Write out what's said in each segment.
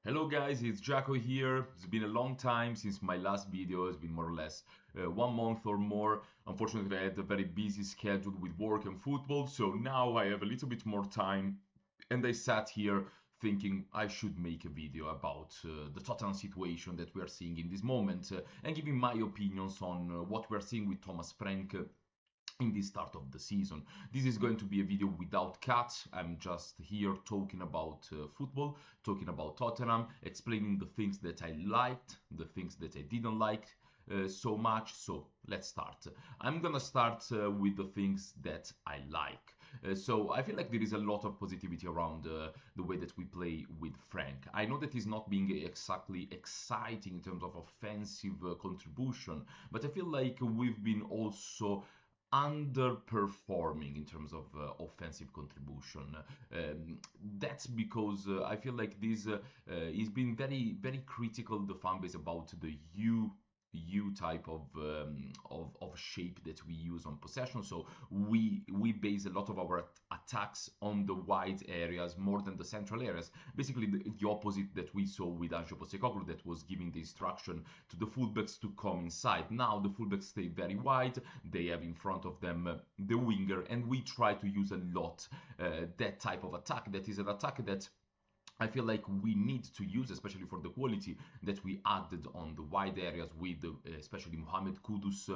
Hello guys, it's Jaco here. It's been a long time since my last video. It's been more or less 1 month or more. Unfortunately, I had a very busy schedule with work and football, so now I have a little bit more time. And I sat here thinking I should make a video about the Tottenham situation that we are seeing in this moment and giving my opinions on what we are seeing with Thomas Frank in the start of the season. This is going to be a video without cuts. I'm just here talking about football, talking about Tottenham, explaining the things that I liked, the things that I didn't like so much. So let's start. I'm gonna start with the things that I like. So I feel like there is a lot of positivity around the way that we play with Frank. I know that he's not being exactly exciting in terms of offensive contribution, but I feel like we've been also underperforming in terms of offensive contribution. Um, that's because I feel like this he's been very critical the fan base about the U type of shape that we use on possession. So we base a lot of our attacks on the wide areas more than the central areas. Basically, the opposite that we saw with Ange Postecoglou, that was giving the instruction to the fullbacks to come inside. Now the fullbacks stay very wide. They have in front of them the winger, and we try to use a lot that type of attack. That is an attack that I feel like we need to use, especially for the quality that we added on the wide areas with especially Mohamed Kudus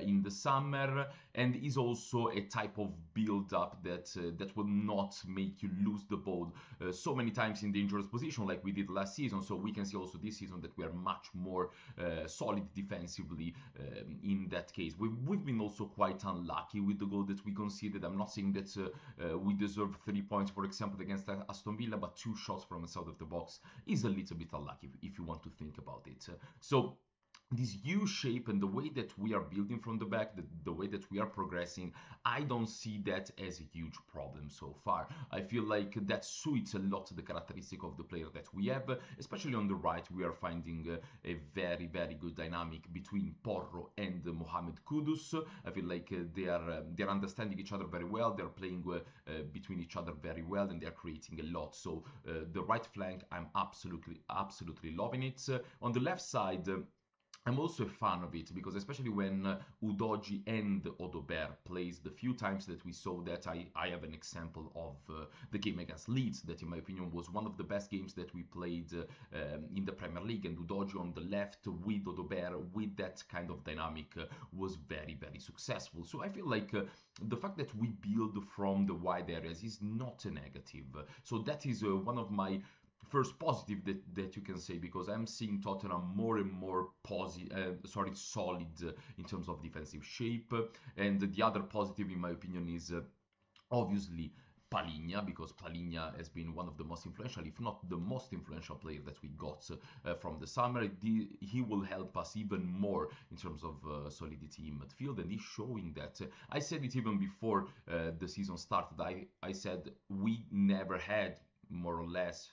in the summer, and is also a type of build-up that will not make you lose the ball so many times in dangerous position like we did last season. So we can see also this season that we are much more solid defensively in that case. We've been also quite unlucky with the goal that we conceded. I'm not saying that we deserve 3 points, for example, against Aston Villa, but two shots from outside of the box is a little bit unlucky if you want to think about it. So this U shape and the way that we are building from the back, the way that we are progressing, I don't see that as a huge problem so far. I feel like that suits a lot the characteristic of the player that we have, especially on the right. We are finding a very good dynamic between Porro and Mohamed Kudus. I feel like they're understanding each other very well. They're playing between each other very well, and they're creating a lot. So the right flank, I'm absolutely loving it. On the left side. I'm also a fan of it because especially when Udogi and Odobert plays, the few times that we saw that, I have an example of the game against Leeds that in my opinion was one of the best games that we played in the Premier League, and Udogi on the left with Odobert with that kind of dynamic was very successful. So I feel like the fact that we build from the wide areas is not a negative. So that is one of my first positive that you can say, because I'm seeing Tottenham more and more solid in terms of defensive shape. And the other positive, in my opinion, is obviously Palinha, because Palinha has been one of the most influential, if not the most influential player that we got from the summer. He will help us even more in terms of solidity in midfield, and he's showing that. I said it even before the season started. I said we never had, more or less,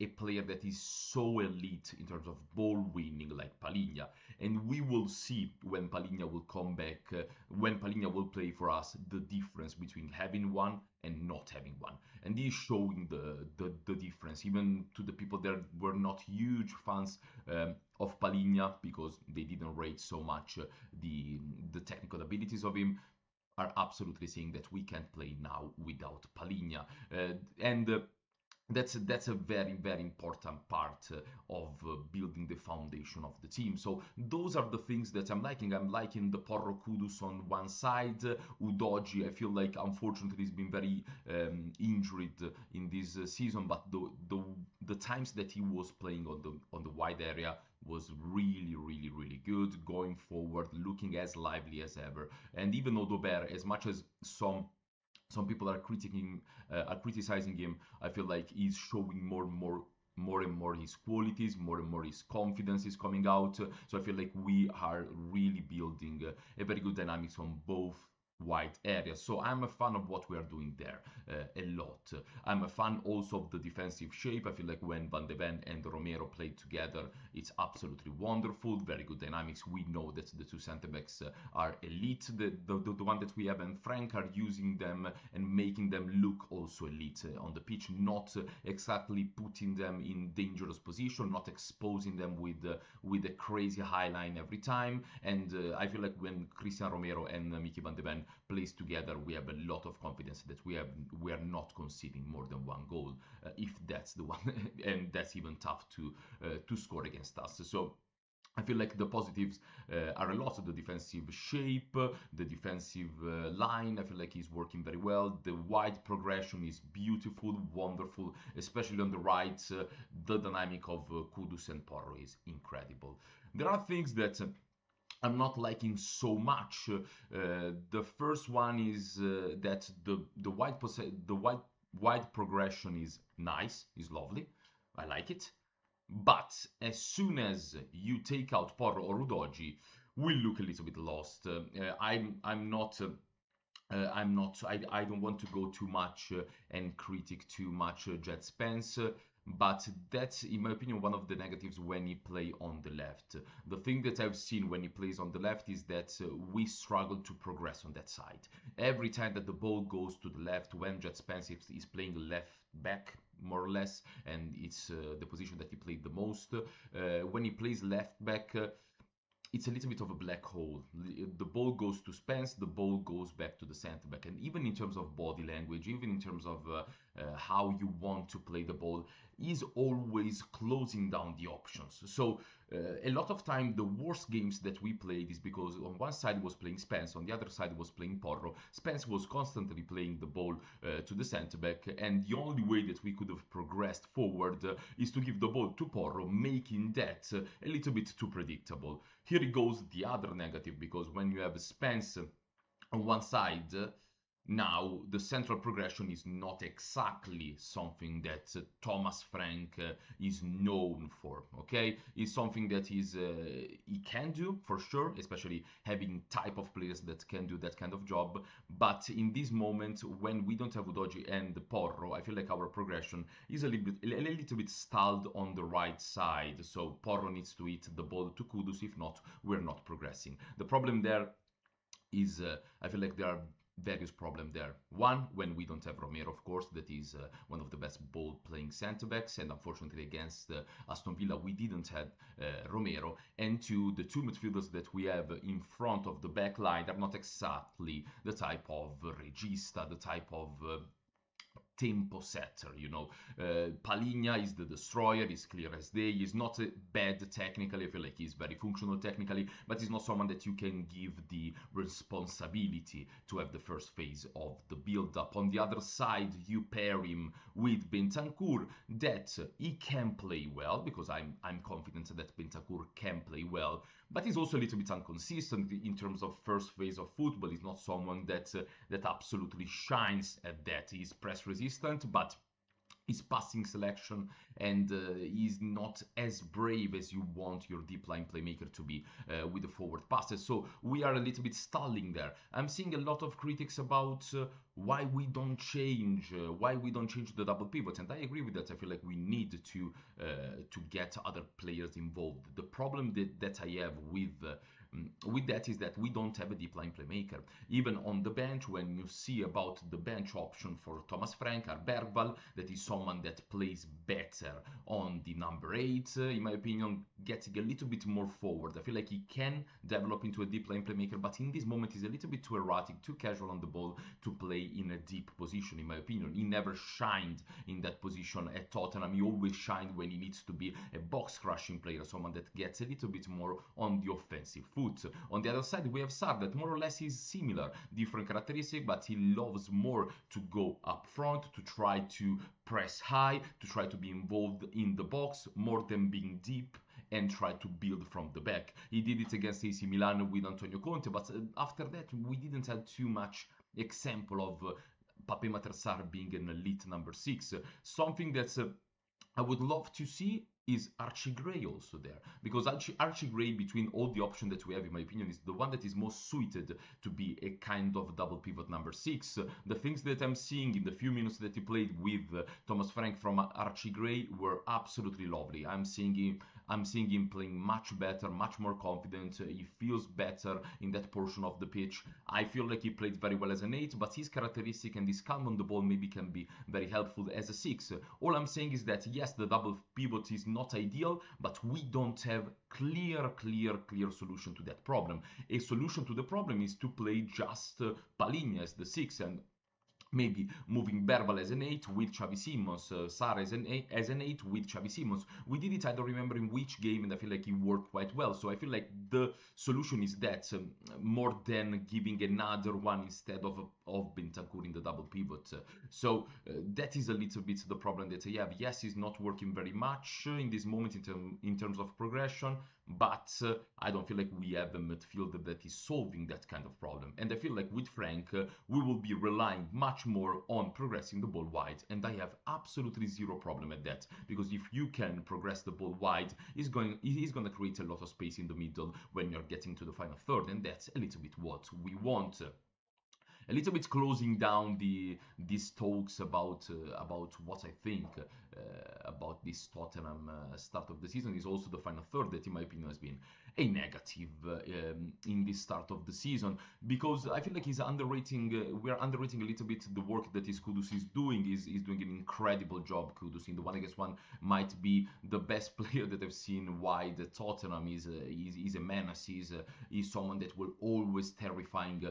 a player that is so elite in terms of ball winning like Palinha. And we will see when Palinha will come back, when Palinha will play for us, the difference between having one and not having one. And he's showing the difference, even to the people that were not huge fans of Palinha because they didn't rate so much the technical abilities of him, are absolutely saying that we can't play now without Palinha. And that's a very important part of building the foundation of the team. So those are the things that I'm liking. I'm liking the Porro Kudus on one side. Udogi, I feel like unfortunately he's been very injured in this season, but the times that he was playing on the wide area was really good, going forward, looking as lively as ever. And even Odobert, as much as some people are criticizing him, I feel like he's showing more and more his qualities, more and more his confidence is coming out. So I feel like we are really building a very good dynamics on both wide areas. So I'm a fan of what we are doing there a lot. I'm a fan also of the defensive shape. I feel like when Van de Ven and Romero play together, it's absolutely wonderful. Very good dynamics. We know that the two center backs are elite. The one that we have and Frank are using them and making them look also elite on the pitch, not exactly putting them in dangerous position, not exposing them with a crazy high line every time. And I feel like when Christian Romero and Mickey Van de Ven plays together, we have a lot of confidence that we are not conceding more than one goal, if that's the one, and that's even tough to score against us. So I feel like the positives are a lot. The defensive shape, the defensive line, I feel like he's working very well. The wide progression is beautiful, wonderful, especially on the right. The dynamic of Kudus and Porro is incredible. There are things that I'm not liking so much. The first one is that the wide progression is nice, is lovely. I like it. But as soon as you take out Porro or Udogi, we look a little bit lost. I don't want to go too much and critique too much Jet Spence. But that's, in my opinion, one of the negatives when he play on the left. The thing that I've seen when he plays on the left is that we struggle to progress on that side. Every time that the ball goes to the left, when Jet Spence is playing left back, more or less, and it's the position that he played the most. When he plays left back, it's a little bit of a black hole. The ball goes to Spence, the ball goes back to the center back. And even in terms of body language, even in terms of how you want to play the ball, is always closing down the options. So a lot of time, the worst games that we played is because on one side was playing Spence, on the other side was playing Porro. Spence was constantly playing the ball to the center back, and the only way that we could have progressed forward is to give the ball to Porro, making that a little bit too predictable. Here it goes the other negative, because when you have Spence on one side, now the central progression is not exactly something that Thomas Frank is known for. Okay, it's something that he can do for sure, especially having type of players that can do that kind of job. But in this moment, when we don't have Udogi and Porro, I feel like our progression is a little bit stalled on the right side. So Porro needs to hit the ball to Kudus. If not, we're not progressing. The problem there is I feel like there are various problems there. One, when we don't have Romero, of course, that is one of the best ball-playing centre-backs, and unfortunately against Aston Villa we didn't have Romero. And two, the two midfielders that we have in front of the back line are not exactly the type of regista, the type of tempo setter, you know. Palinha is the destroyer, is clear as day. He's not bad technically. I feel like he's very functional technically, but he's not someone that you can give the responsibility to have the first phase of the build-up. On the other side, you pair him with Bentancur, that he can play well, because I'm confident that Bentancur can play well, but he's also a little bit inconsistent in terms of first phase of football. He's not someone that absolutely shines at that. He's press resistant, but his passing selection and he's not as brave as you want your deep line playmaker to be with the forward passes. So we are a little bit stalling there. I'm seeing a lot of critics about why we don't change the double pivot, and I agree with that. I feel like we need to get other players involved. The problem that I have with that is that we don't have a deep line playmaker. Even on the bench, when you see about the bench option for Thomas Frank or Bergval, that is someone that plays better on the number 8, in my opinion, getting a little bit more forward. I feel like he can develop into a deep line playmaker, but in this moment he's a little bit too erratic, too casual on the ball to play in a deep position, in my opinion. He never shined in that position at Tottenham. He always shined when he needs to be a box crushing player, someone that gets a little bit more on the offensive foot. On the other side, we have Sarr, that more or less is similar, different characteristic, but he loves more to go up front, to try to press high, to try to be involved in the box more than being deep and try to build from the back. He did it against AC Milan with Antonio Conte, but after that we didn't have too much example of Pape Matar Sarr being an elite number 6. Something that's I would love to see is Archie Gray also there? Because Archie Gray, between all the options that we have, in my opinion, is the one that is most suited to be a kind of double pivot number six. The things that I'm seeing in the few minutes that he played with Thomas Frank from Archie Gray were absolutely lovely. I'm seeing him playing much better, much more confident. He feels better in that portion of the pitch. I feel like he played very well as an 8, but his characteristic and his calm on the ball maybe can be very helpful as a 6. All I'm saying is that yes, the double pivot is not ideal, but we don't have clear solution to that problem. A solution to the problem is to play just Palinha as the 6 and maybe moving Berbal as an 8 with Xavi Simons, Sar as an 8 with Xavi Simons. We did it, I don't remember in which game, and I feel like it worked quite well. So I feel like the solution is that more than giving another one instead of Bentancur in the double pivot. So that is a little bit the problem that I have. Yes, it's not working very much in this moment in terms of progression, but I don't feel like we have a midfielder that is solving that kind of problem. And I feel like with Frank, we will be relying much more on progressing the ball wide. And I have absolutely zero problem at that, because if you can progress the ball wide, he's going to create a lot of space in the middle when you're getting to the final third, and that's a little bit what we want. A little bit closing down these talks about what I think about this Tottenham start of the season is also the final third that, in my opinion, has been a negative in this start of the season, because I feel like he's underrating. We're underrating a little bit the work that his Kudus is doing. Is doing an incredible job. Kudus in the one against one might be the best player that I've seen wide at Tottenham. He's a menace. He's someone that will always terrifying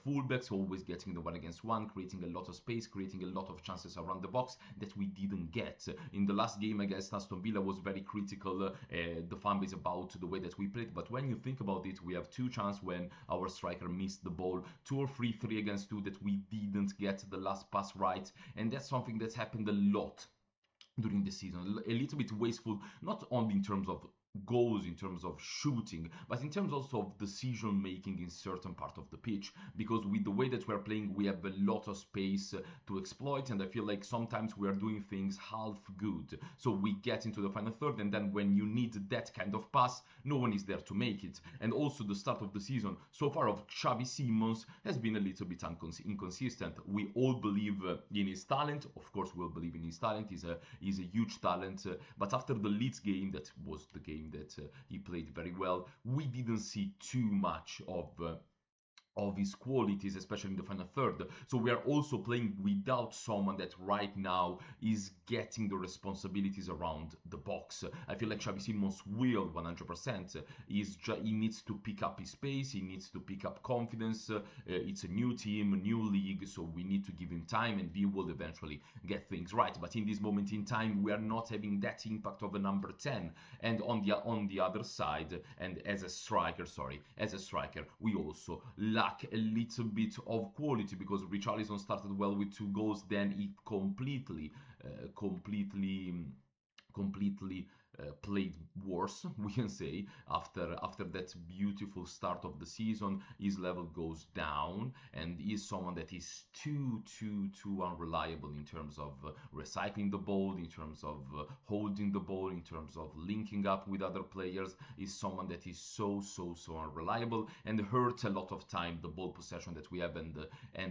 fullbacks, always getting the one against one, creating a lot of space, creating a lot of chances around the box that we didn't get. In the last game against Aston Villa was very critical, the fan base, about the way that we played, but when you think about it, we have two chances when our striker missed the ball, 2 or 3 against 2 that we didn't get the last pass right, and that's something that's happened a lot during the season. A little bit wasteful, not only in terms of goals, in terms of shooting, but in terms also of decision making in certain part of the pitch, because with the way that we're playing, we have a lot of space to exploit, and I feel like sometimes we are doing things half good. So we get into the final third, and then when you need that kind of pass, no one is there to make it. And also the start of the season so far of Xavi Simons has been a little bit inconsistent. We all believe in his talent. Of course, we'll believe in his talent. He's a huge talent. But after the Leeds game, that was the game that he played very well, we didn't see too much of his qualities, especially in the final third. So we are also playing without someone that right now is getting the responsibilities around the box. I feel like Xavi Simons will 100%. He needs to pick up his pace. He needs to pick up confidence. It's a new team, a new league, so we need to give him time, and he will eventually get things right. But in this moment in time, we are not having that impact of a number 10. And on the other side, and as a striker, we also lack a little bit of quality, because Richarlison started well with 2 goals, then he completely played worse, we can say. After that beautiful start of the season, his level goes down, and he's someone that is too unreliable in terms of recycling the ball, in terms of holding the ball, in terms of linking up with other players. Is someone that is so unreliable, and hurts a lot of time the ball possession that we have, and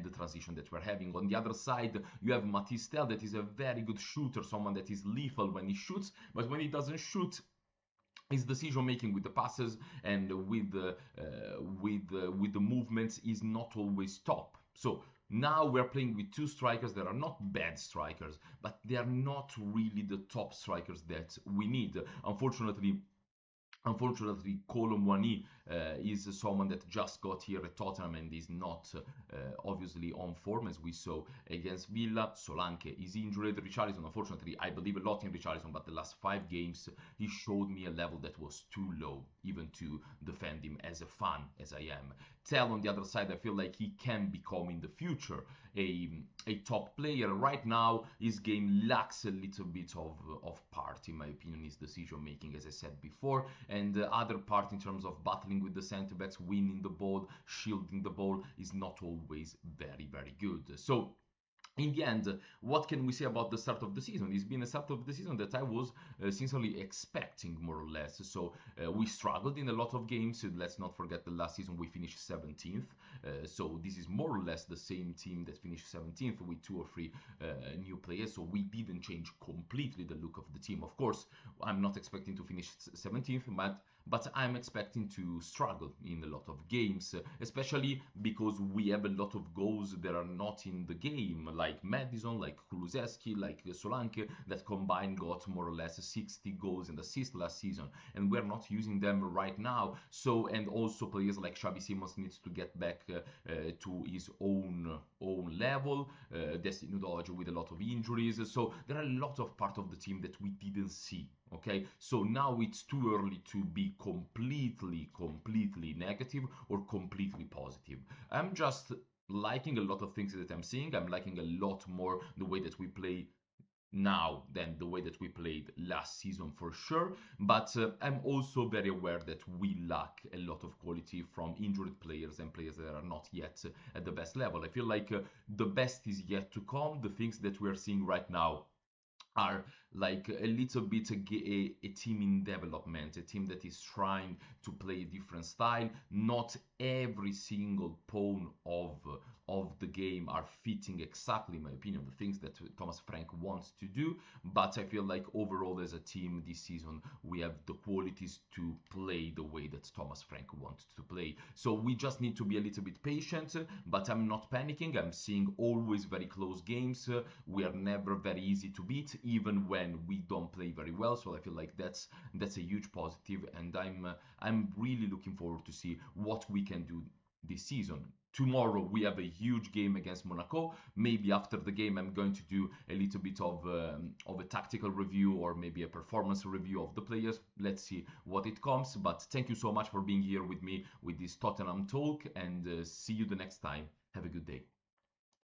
the transition that we're having. On the other side, you have Matisse Tel, that is a very good shooter, someone that is lethal when he shoots, but when he doesn't shoot, his decision making with the passes and with the movements is not always top. So now we're playing with 2 strikers that are not bad strikers, but they are not really the top strikers that we need. Unfortunately, Colomwani is someone that just got here at Tottenham and is not obviously on form, as we saw against Villa. Solanke is injured. Richarlison, unfortunately, I believe a lot in Richarlison, but the last 5 games, he showed me a level that was too low, even to defend him as a fan as I am. Tell, on the other side, I feel like he can become in the future a top player. Right now, his game lacks a little bit of part, in my opinion, his decision making, as I said before, and the other part in terms of battling with the center backs, winning the ball, shielding the ball, is not always very good. So in the end, what can we say about the start of the season? It's been a start of the season that I was sincerely expecting, more or less. So we struggled in a lot of games. Let's not forget the last season we finished 17th. So this is more or less the same team that finished 17th with two or three new players. So we didn't change completely the look of the team. Of course, I'm not expecting to finish 17th, but I'm expecting to struggle in a lot of games, especially because we have a lot of goals that are not in the game, like Madison, like Kulusevski, like Solanke, that combined got more or less 60 goals and assists last season, and we're not using them right now. So, and also players like Xabi Simons needs to get back to his own level. Destiny Dodge with a lot of injuries. So there are a lot of part of the team that we didn't see. Okay, so now it's too early to be completely negative or completely positive. I'm just liking a lot of things that I'm seeing. I'm liking a lot more the way that we play now than the way that we played last season for sure. But I'm also very aware that we lack a lot of quality from injured players and players that are not yet at the best level. I feel like the best is yet to come. The things that we are seeing right now are like a little bit a team in development, a team that is trying to play a different style. Not every single pawn of the game are fitting exactly, in my opinion, the things that Thomas Frank wants to do. But I feel like overall, as a team this season, we have the qualities to play the way that Thomas Frank wants to play. So we just need to be a little bit patient. But I'm not panicking. I'm seeing always very close games. We are never very easy to beat, even when we don't play very well. So I feel like that's a huge positive, and I'm really looking forward to see what we can do this season. Tomorrow we have a huge game against Monaco. Maybe after the game I'm going to do a little bit of a tactical review or maybe a performance review of the players. Let's see what it comes. But thank you so much for being here with me with this Tottenham talk, and see you the next time. Have a good day.